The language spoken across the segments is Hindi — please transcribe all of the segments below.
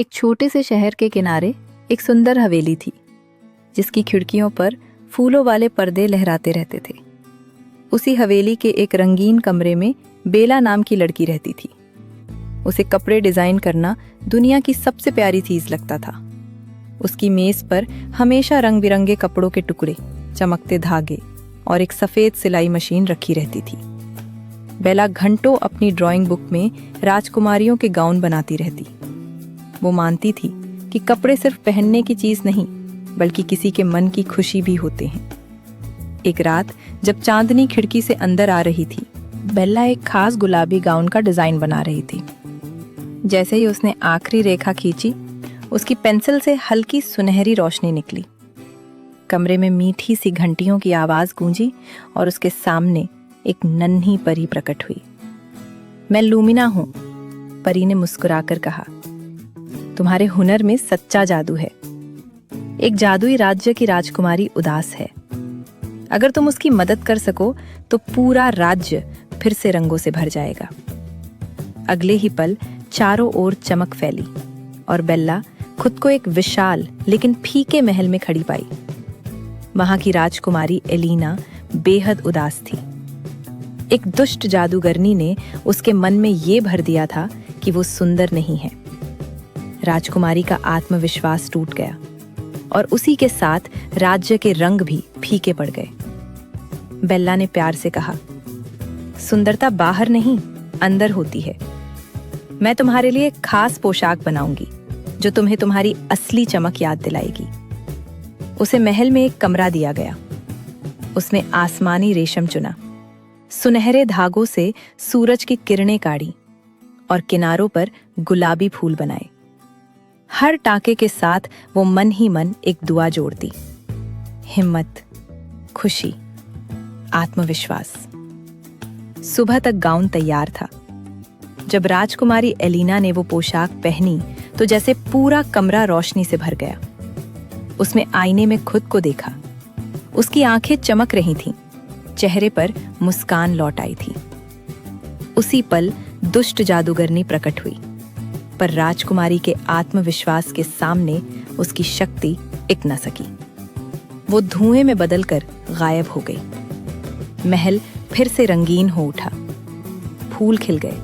एक छोटे से शहर के किनारे एक सुंदर हवेली थी, जिसकी खिड़कियों पर फूलों वाले पर्दे लहराते रहते थे। उसी हवेली के एक रंगीन कमरे में बेला नाम की लड़की रहती थी। उसे कपड़े डिजाइन करना दुनिया की सबसे प्यारी चीज लगता था। उसकी मेज पर हमेशा रंग बिरंगे कपड़ों के टुकड़े, चमकते धागे और एक सफेद सिलाई मशीन रखी रहती थी। बेला घंटों अपनी ड्राइंग बुक में राजकुमारियों के गाउन बनाती रहती। वो मानती थी कि कपड़े सिर्फ पहनने की चीज नहीं, बल्कि किसी के मन की खुशी भी होते हैं। एक रात जब चांदनी खिड़की से अंदर आ रही थी, बेला एक खास गुलाबी गाउन का डिजाइन बना रही थी। जैसे ही उसने आखिरी रेखा खींची, उसकी पेंसिल से हल्की सुनहरी रोशनी निकली। कमरे में मीठी सी घंटियों की आवाज गूंजी और उसके सामने एक नन्ही परी प्रकट हुई। मैं लूमिना हूं, परी ने मुस्कुराकर कहा। तुम्हारे हुनर में सच्चा जादू है। एक जादुई राज्य की राजकुमारी उदास है। अगर तुम उसकी मदद कर सको तो पूरा राज्य फिर से रंगों से भर जाएगा। अगले ही पल चारों ओर चमक फैली और बेला खुद को एक विशाल लेकिन फीके महल में खड़ी पाई। वहां की राजकुमारी एलिना बेहद उदास थी। एक दुष्ट जादूगरनी ने उसके मन में ये भर दिया था कि वो सुंदर नहीं है। राजकुमारी का आत्मविश्वास टूट गया और उसी के साथ राज्य के रंग भी फीके पड़ गए। बेला ने प्यार से कहा, सुंदरता बाहर नहीं, अंदर होती है। मैं तुम्हारे लिए एक खास पोशाक बनाऊंगी जो तुम्हें तुम्हारी असली चमक याद दिलाएगी। उसे महल में एक कमरा दिया गया। उसने आसमानी रेशम चुना, सुनहरे धागों से सूरज की किरणें काढ़ी और किनारों पर गुलाबी फूल बनाए। हर टाके के साथ वो मन ही मन एक दुआ जोड़ती। हिम्मत, खुशी, आत्मविश्वास। सुबह तक गाउन तैयार था। जब राजकुमारी एलिना ने वो पोशाक पहनी तो जैसे पूरा कमरा रोशनी से भर गया। उसने आईने में खुद को देखा। उसकी आंखें चमक रही थीं, चेहरे पर मुस्कान लौट आई थी। उसी पल दुष्ट जादूगरनी प्रकट हुई, पर राजकुमारी के आत्मविश्वास के सामने उसकी शक्ति टिक न सकी। वो धुएं में बदलकर गायब हो गई। महल फिर से रंगीन हो उठा। फूल खिल गए,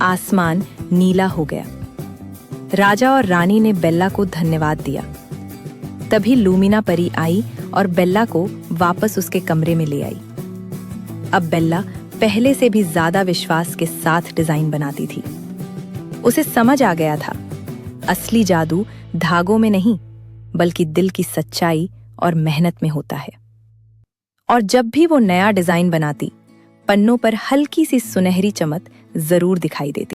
आसमान नीला हो गया। राजा और रानी ने बेला को धन्यवाद दिया। तभी लूमिना परी आई और बेला को वापस उसके कमरे में ले आई। अब बेला पहले से भी ज्यादा विश्वास के साथ डिजाइन बनाती थी। उसे समझ आ गया था, असली जादू धागों में नहीं, बल्कि दिल की सच्चाई और मेहनत में होता है। और जब भी वो नया डिजाइन बनाती, पन्नों पर हल्की सी सुनहरी चमक जरूर दिखाई देती।